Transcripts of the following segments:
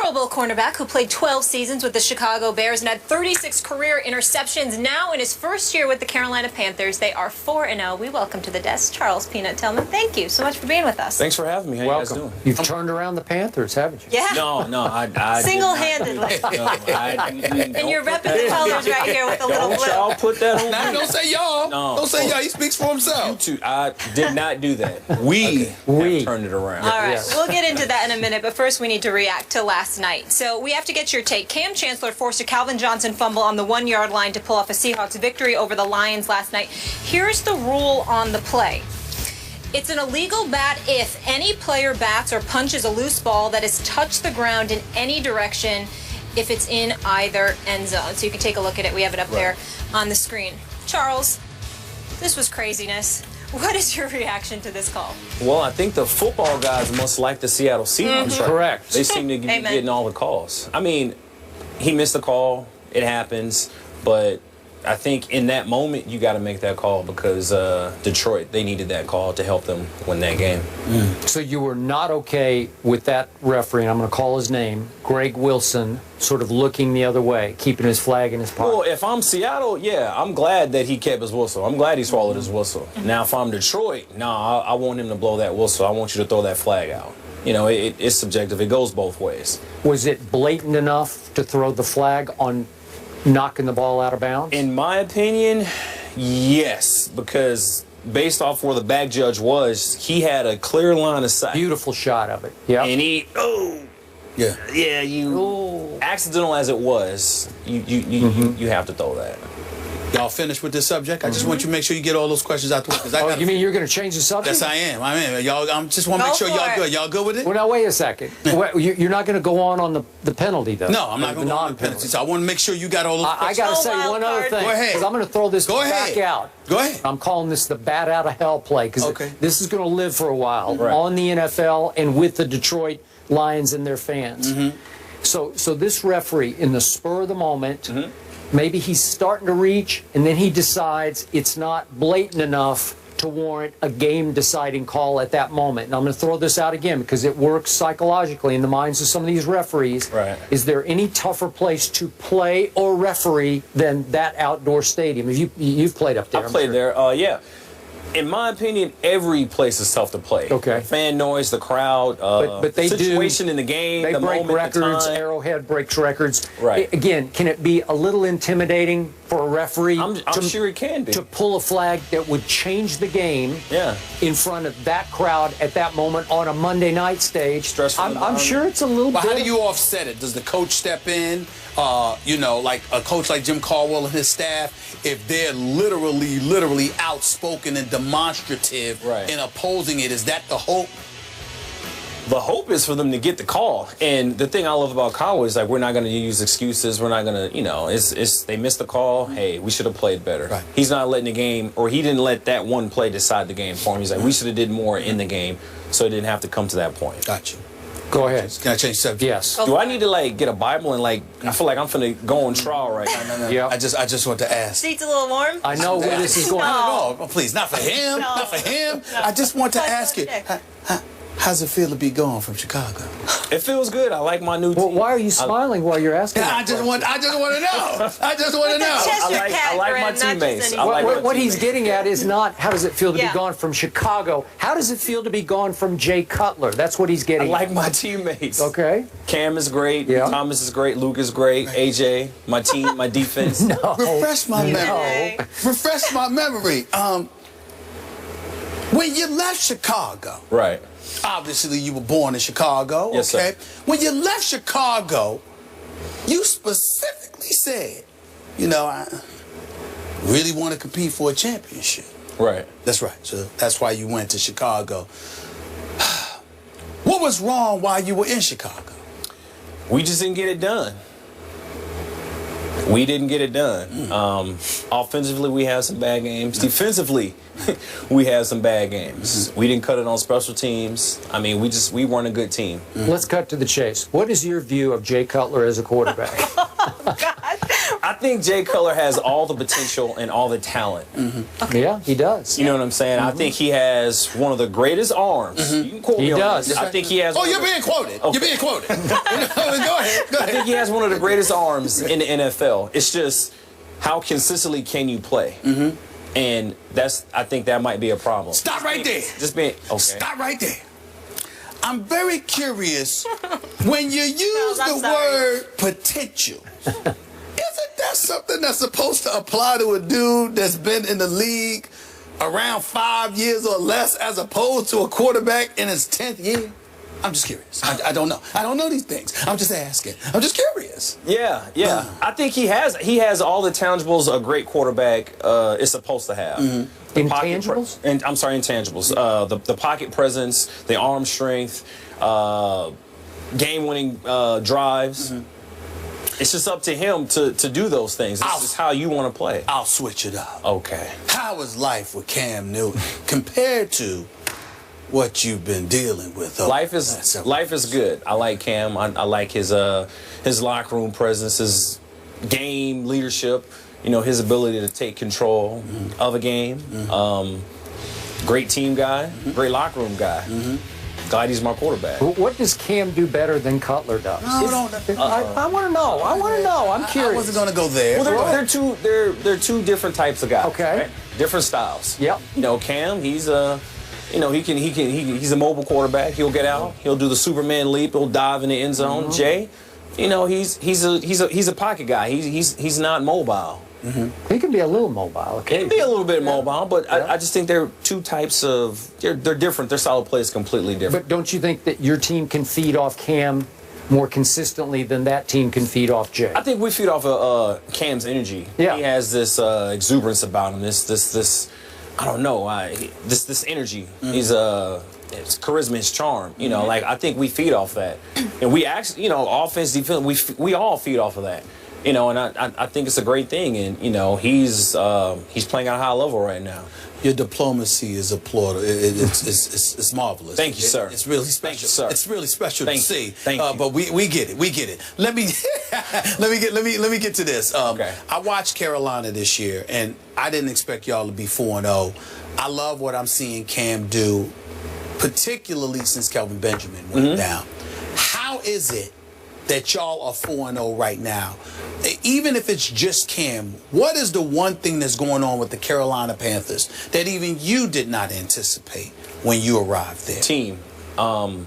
Pro Bowl cornerback who played 12 seasons with the Chicago Bears and had 36 career interceptions. Now in his first year with the Carolina Panthers, they are 4-0. We welcome to the desk Charles Peanut Tillman. Thank you so much for being with us. Thanks for having me. How you guys doing? You've turned around the Panthers, haven't you? Yeah. No, I single-handedly. And you're repping the colors right here with the little blue. Y'all put that on Now, don't say y'all. No. Don't say y'all. He speaks for himself. You two, I did not do that. We have turned it around. All right, Yes. we'll get into that in a minute, but first we need to react to last night. So we have to get your take. Cam Chancellor forced a Calvin Johnson fumble on the 1-yard line to pull off a Seahawks victory over the Lions last night. Here's the rule on the play. It's an illegal bat if any player bats or punches a loose ball that has touched the ground in any direction if it's in either end zone. So you can take a look at it. We have it up there on the screen. Charles, this was craziness. What is your reaction to this call? Well, I think the football guys must like the Seattle Seahawks. Right? Correct. They seem to be getting all the calls. I mean, he missed the call. It happens. But I think in that moment, you got to make that call because Detroit, they needed that call to help them win that game. So you were not okay with that referee, and I'm going to call his name, Greg Wilson, sort of looking the other way, keeping his flag in his pocket. Well, if I'm Seattle, yeah, I'm glad that he kept his whistle. I'm glad he swallowed his whistle. Now, if I'm Detroit, I want him to blow that whistle. I want you to throw that flag out. You know, it's subjective. It goes both ways. Was it blatant enough to throw the flag on knocking the ball out of bounds? In my opinion, yes, because based off where the back judge was, he had a clear line of sight. Beautiful shot of it. Yeah. And accidental as it was, you have to throw that. Y'all finished with this subject? I just want you to make sure you get all those questions out the way. Oh, you mean you're going to change the subject? Yes, I am. I am. Y'all, I just want to make sure y'all good. Y'all good with it? Well, now, wait a second. You're not going to go on the penalty, though? No, I'm not going to go on the penalty. So I want to make sure you got all those questions. I got to say one other thing. Go ahead. Because I'm going to throw this back out. Go ahead. I'm calling this the bat out of hell play because this is going to live for a while on the NFL and with the Detroit Lions and their fans. So this referee, in the spur of the moment, maybe he's starting to reach, and then he decides it's not blatant enough to warrant a game-deciding call at that moment. And I'm going to throw this out again because it works psychologically in the minds of some of these referees. Right. Is there any tougher place to play or referee than that outdoor stadium? You've played up there. I played there, yeah. In my opinion, every place is tough to play. Okay. Fan noise, the crowd, but they situation in the game, they the break moment, records. the time. Arrowhead breaks records. Right. Again, can it be a little intimidating for a referee? I'm sure it can be. To pull a flag that would change the game in front of that crowd at that moment on a Monday night stage. Stressful. I'm sure it's a little bit. How do you offset it? Does the coach step in? You know, like a coach like Jim Caldwell and his staff, if they're literally outspoken and demonstrative in opposing it, is that the hope? The hope is for them to get the call. And the thing I love about Cowboys is like we're not going to use excuses. We're not going to, you know, it's they missed the call. Hey, we should have played better. Right. He's not letting the game, or he didn't let that one play decide the game for him. He's like, we should have did more in the game, so it didn't have to come to that point. Gotcha. Go ahead. Can I change subject? Yes. Do I need to like get a Bible and like I feel like I'm finna go on trial right now? No. Yeah. I just want to ask. Seat's a little warm? I know where this is going. No, please, not for him. Not for him. I just want to ask you. How's it feel to be gone from Chicago? It feels good. I like my new team. Well, why are you smiling while you're asking? I just want to know. I just want to know. I like my teammates. What he's getting at is not how does it feel to be gone from Chicago. How does it feel to be gone from Jay Cutler? That's what he's getting. I like my teammates. Okay. Cam is great. Thomas is great. Luke is great. AJ, my team, my defense. Refresh my memory. Refresh my memory. When you left Chicago. Right. Obviously, you were born in Chicago, yes, okay? Sir. When you left Chicago, you specifically said, you know, I really want to compete for a championship. Right. That's right. So that's why you went to Chicago. What was wrong while you were in Chicago? We just didn't get it done. We didn't get it done. Offensively, we had some bad games. Defensively, we had some bad games. We didn't cut it on special teams. I mean, we weren't a good team. Let's cut to the chase. What is your view of Jay Cutler as a quarterback? Oh, God. I think Jay Cutler has all the potential and all the talent. Okay. Yeah, he does. You know what I'm saying? I think he has one of the greatest arms. You can quote me on does. this. I think he has. Oh, you're being quoted. Okay. You're being quoted. Go ahead. Go I ahead. think he has one of the greatest arms in the NFL. It's just how consistently can you play? And I think that might be a problem. Stop right there. Just being okay. Stop right there. I'm very curious when you use I'm the sorry. word potential. Isn't that something that's supposed to apply to a dude that's been in the league around 5 years or less, as opposed to a quarterback in his 10th year? I'm just curious. I don't know. I don't know these things. I'm just asking. I'm just curious. Yeah. I think he has all the tangibles a great quarterback is supposed to have. Intangibles? I'm sorry, intangibles. The pocket presence, the arm strength, game-winning drives. It's just up to him to do those things. It's just how you want to play. I'll switch it up. Okay. How is life with Cam Newton compared to what you've been dealing with? Life is good. I like Cam. I like his locker room presence, his game leadership. You know, his ability to take control of a game. Great team guy. Great locker room guy. Glad he's my quarterback. What does Cam do better than Cutler does? I want to know. I'm curious. I wasn't going to go there. Well, they're two different types of guys. Okay. Right? Different styles. Yep. You know, Cam, he's a mobile quarterback. He'll get out. He'll do the Superman leap. He'll dive in the end zone. Jay, you know, he's a pocket guy. He's not mobile. He can be a little mobile. He can be a little bit mobile, but I just think they're two types of. They're different. Their style of play is completely different. But don't you think that your team can feed off Cam more consistently than that team can feed off Jay? I think we feed off of Cam's energy. Yeah. He has this exuberance about him. This I don't know. This energy. He's it's charisma, his charm. You know, like I think we feed off that, and we actually, you know, offense, defense, we all feed off of that. You know, and I think it's a great thing, and you know, he's playing at a high level right now. Your diplomacy is applauded. It's marvelous. Thank you, sir. It's really special. Thank you, sir. It's really special to see. Thank you. But we get it. We get it. Let me get to this. Okay. I watched Carolina this year, and I didn't expect y'all to be 4-0. I love what I'm seeing Cam do, particularly since Kelvin Benjamin went down. How is it that y'all are 4-0 right now? Even if it's just Cam, what is the one thing that's going on with the Carolina Panthers that even you did not anticipate when you arrived there? Team. I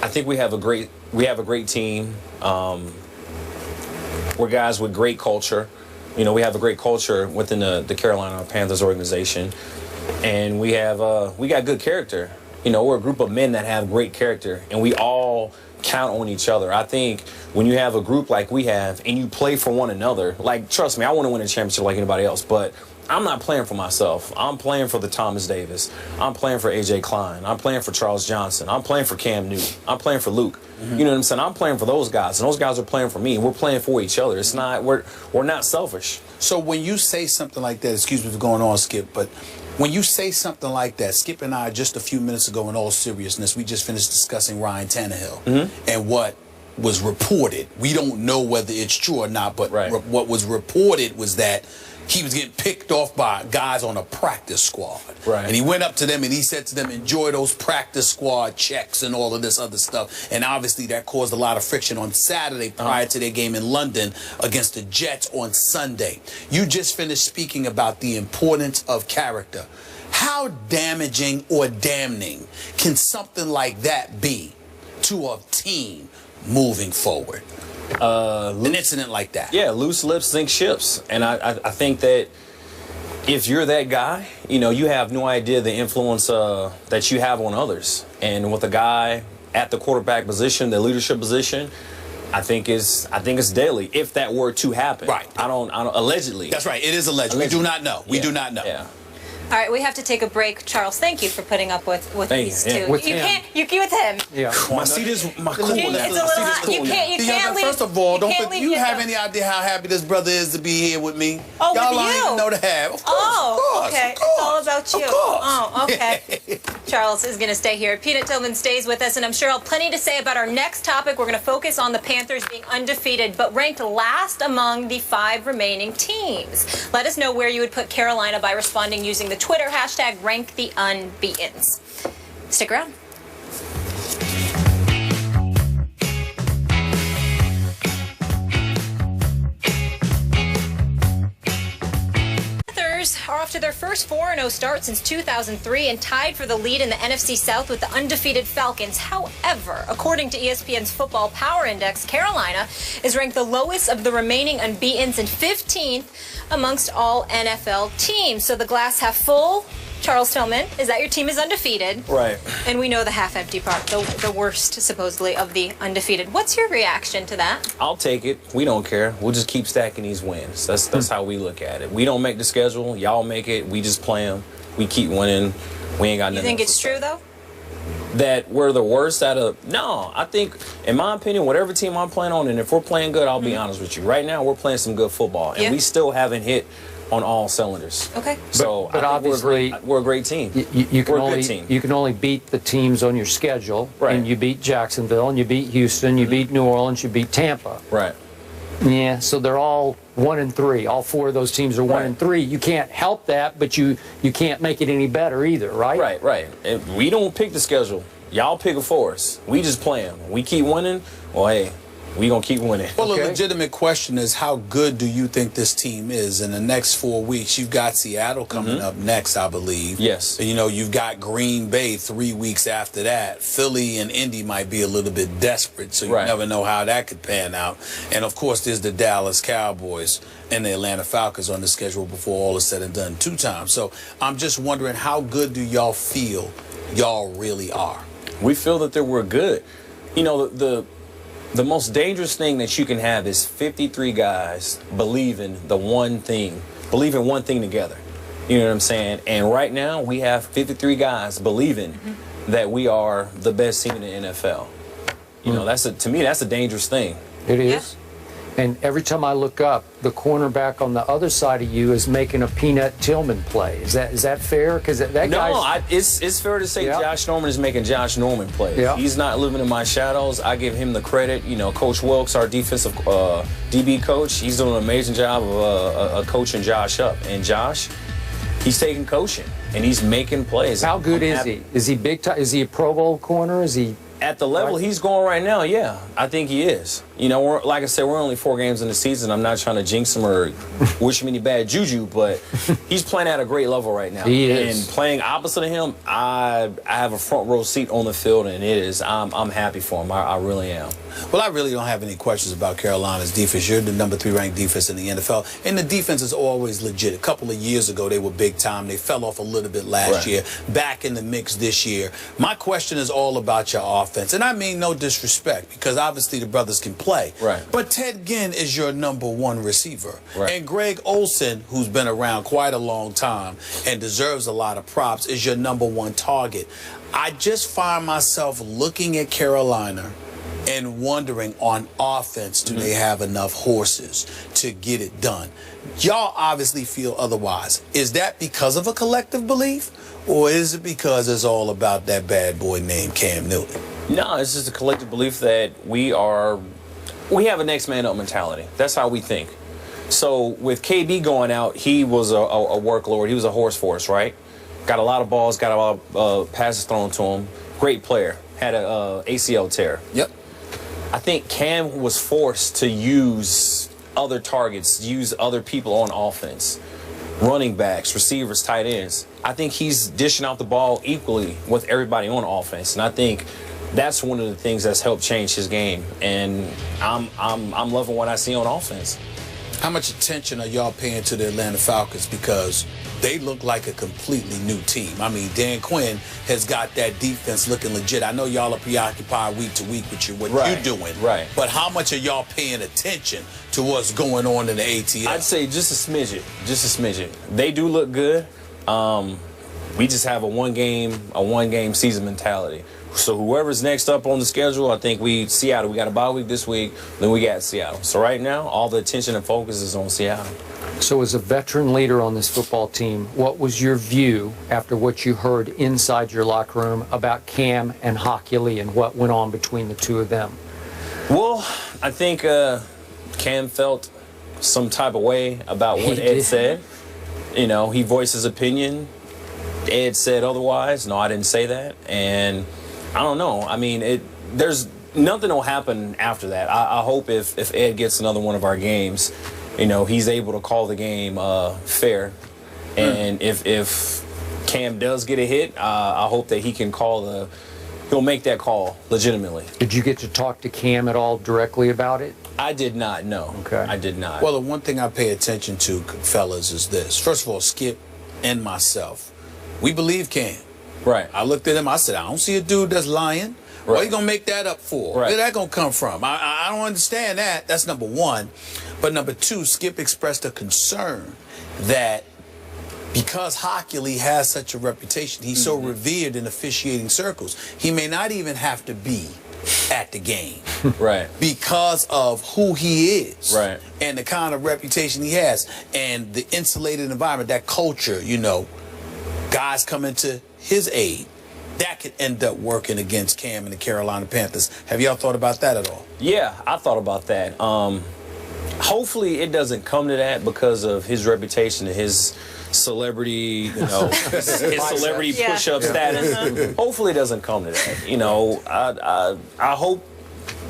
think we have a great team. We're guys with great culture. You know, we have a great culture within the Carolina Panthers organization, and we got good character. You know, we're a group of men that have great character, and we all count on each other. I think when you have a group like we have and you play for one another, like, trust me, I want to win a championship like anybody else, but I'm not playing for myself. I'm playing for the Thomas Davis. I'm playing for A.J. Klein. I'm playing for Charles Johnson. I'm playing for Cam Newton. I'm playing for Luke. You know what I'm saying? I'm playing for those guys, and those guys are playing for me. We're playing for each other. It's not, we're not selfish. So when you say something like that, excuse me for going on, Skip, but when you say something like that, Skip and I, just a few minutes ago, in all seriousness, we just finished discussing Ryan Tannehill and what was reported. We don't know whether it's true or not, but what was reported was that he was getting picked off by guys on a practice squad. Right. And he went up to them and he said to them, enjoy those practice squad checks and all of this other stuff. And obviously that caused a lot of friction on Saturday prior to their game in London against the Jets on Sunday. You just finished speaking about the importance of character. How damaging or damning can something like that be to a team moving forward? An incident like that. Yeah, loose lips sink ships. And I think that if you're that guy, you know, you have no idea the influence that you have on others. And with a guy at the quarterback position, the leadership position, I think it's deadly if that were to happen. Right. I don't allegedly. That's right. It is alleged. We do not know. We do not know. Yeah. All right, we have to take a break. Charles, thank you for putting up with these two. With you him. can't with him. Yeah. My seat is my cool. It's a little hot. You can't leave. First of all, you can't leave have any idea how happy this brother is to be here with me? Oh, y'all with don't you. even know to have. Of course, Oh, of course, okay. of course, It's all about you. of course. Oh, okay. Charles is going to stay here. Peanut Tillman stays with us, and I'm sure he'll have plenty to say about our next topic. We're going to focus on the Panthers being undefeated, but ranked last among the 5 remaining teams. Let us know where you would put Carolina by responding using the Twitter hashtag #RankTheUnbeatens. Stick around. Are off to their first 4-0 start since 2003 and tied for the lead in the NFC South with the undefeated Falcons. However, according to ESPN's Football Power Index, Carolina is ranked the lowest of the remaining unbeatens and 15th amongst all NFL teams. So the glass half full, Charles Tillman, is that your team is undefeated. Right. And we know the half-empty part, the worst, supposedly, of the undefeated. What's your reaction to that? I'll take it. We don't care. We'll just keep stacking these wins. That's how we look at it. We don't make the schedule. Y'all make it. We just play them. We keep winning. We ain't got nothing. You think it's true, though? That we're the worst out of... No, I think, in my opinion, whatever team I'm playing on, and if we're playing good, I'll be honest with you. Right now, we're playing some good football, and we still haven't hit on all cylinders. Okay. So but obviously we're a great team. You can only beat the teams on your schedule. Right. And you beat Jacksonville, and you beat Houston, you beat New Orleans, you beat Tampa. Right. Yeah. So they're all 1-3. All 4 of those teams are 1-3. You can't help that, but you can't make it any better either, right? Right. And we don't pick the schedule. Y'all pick it for us. We just play them. We keep winning. Well, hey, we gonna keep winning. Well, a legitimate question is, how good do you think this team is in the next 4 weeks? You've got Seattle coming up next, I believe. Yes. You know, you've got Green Bay 3 weeks after that. Philly and Indy might be a little bit desperate, so you never know how that could pan out. And of course, there's the Dallas Cowboys and the Atlanta Falcons on the schedule before all is said and done 2 times. So I'm just wondering, how good do y'all feel y'all really are? We feel that we're good. You know, the most dangerous thing that you can have is 53 guys believing one thing together. You know what I'm saying? And right now, we have 53 guys believing that we are the best team in the NFL. You know, to me, that's a dangerous thing. It is. And every time I look up, the cornerback on the other side of you is making a Peanut Tillman play. Is that fair? Because that guy's... it's fair to say Josh Norman is making Josh Norman plays. He's not living in my shadows. I give him the credit. You know, Coach Wilkes, our defensive DB coach, he's doing an amazing job of coaching Josh up. And Josh, he's taking coaching and he's making plays. How good is he? Is he big time? Is he a Pro Bowl corner? Is he... At the level he's going right now, yeah, I think he is. You know, like I said, we're only 4 games in the season. I'm not trying to jinx him or wish him any bad juju, but he's playing at a great level right now. He is. And playing opposite of him, I have a front row seat on the field, and I'm happy for him. I really am. Well, I really don't have any questions about Carolina's defense. You're the number 3 ranked defense in the NFL, and the defense is always legit. A couple of years ago, they were big time. They fell off a little bit last year. Back in the mix this year. My question is all about your offense, and I mean no disrespect, because obviously the brothers can play. Right. But Ted Ginn is your number 1 receiver, and Greg Olsen, who's been around quite a long time and deserves a lot of props, is your number 1 target. I just find myself looking at Carolina and wondering, on offense, do they have enough horses to get it done? Y'all obviously feel otherwise. Is that because of a collective belief, or is it because it's all about that bad boy named Cam Newton? No, it's just a collective belief that we have a next man up mentality. That's how we think. So with KB going out, he was a workload. He was a horse for us, right? Got a lot of balls, got a lot of passes thrown to him. Great player. Had a ACL tear. Yep. I think Cam was forced to use other targets, use other people on offense. Running backs, receivers, tight ends. I think he's dishing out the ball equally with everybody on offense. And I think that's one of the things that's helped change his game. And I'm loving what I see on offense. How much attention are y'all paying to the Atlanta Falcons? Because they look like a completely new team. I mean, Dan Quinn has got that defense looking legit. I know y'all are preoccupied week to week with what you're doing. Right. But how much are y'all paying attention to what's going on in the ATL? I'd say just a smidget. Just a smidget. They do look good. We just have a one game season mentality. So whoever's next up on the schedule, I think Seattle. We got a bye week this week, then we got Seattle. So right now, all the attention and focus is on Seattle. So as a veteran leader on this football team, what was your view after what you heard inside your locker room about Cam and Hockey Lee and what went on between the two of them? Well, I think Cam felt some type of way about what Ed said. You know, he voiced his opinion. Ed said otherwise. No, I didn't say that. And I don't know. I mean, there's nothing will happen after that. I hope if Ed gets another one of our games, you know, he's able to call the game fair. And if Cam does get a hit, I hope that he can he'll make that call legitimately. Did you get to talk to Cam at all directly about it? I did not, no. Okay. I did not. Well, the one thing I pay attention to, fellas, is this. First of all, Skip and myself, we believe Cam. Right. I looked at him, I said, I don't see a dude that's lying. Right. What are you going to make that up for? Right. Where's that going to come from? I don't understand that. That's number one. But number two, Skip expressed a concern that because Hockey Lee has such a reputation, he's so revered in officiating circles, he may not even have to be at the game. Right. Because of who he is. Right. And the kind of reputation he has. And the insulated environment, that culture, you know, guys coming to his aid. That could end up working against Cam and the Carolina Panthers. Have y'all thought about that at all? Yeah, I thought about that. Hopefully it doesn't come to that because of his reputation and his celebrity, you know, his celebrity push-up status. Hopefully it doesn't come to that. You know, I hope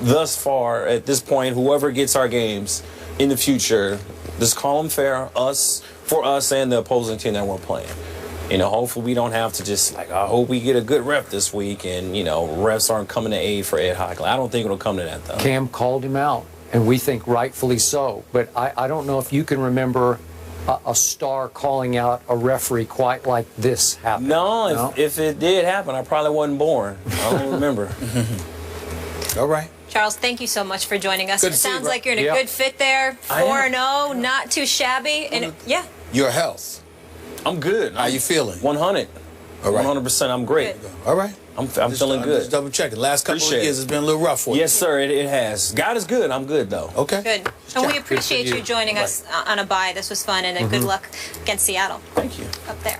thus far, at this point, whoever gets our games in the future, just call them fair, for us and the opposing team that we're playing. You know, hopefully we don't have to just, like, I hope we get a good ref this week and, you know, refs aren't coming to aid for Ed Hockey. I don't think it'll come to that, though. Cam called him out, and we think rightfully so. But I don't know if you can remember a star calling out a referee quite like this happened. No, if it did happen, I probably wasn't born. I don't remember. All right. Charles, thank you so much for joining us. Good It to see you, sounds bro. like you're in a good fit there. 4-0, not too shabby. And yeah. Your health. I'm good. How you feeling? 100. All right. 100%. I'm great. Good. All right. I'm feeling good. Just double checking. Last couple Appreciate of years it. has been a little rough for you. Yes, sir. It has. God is good. I'm good, though. Okay. Good. And we appreciate you joining us on a bye. This was fun, and good luck against Seattle. Thank you. Up there.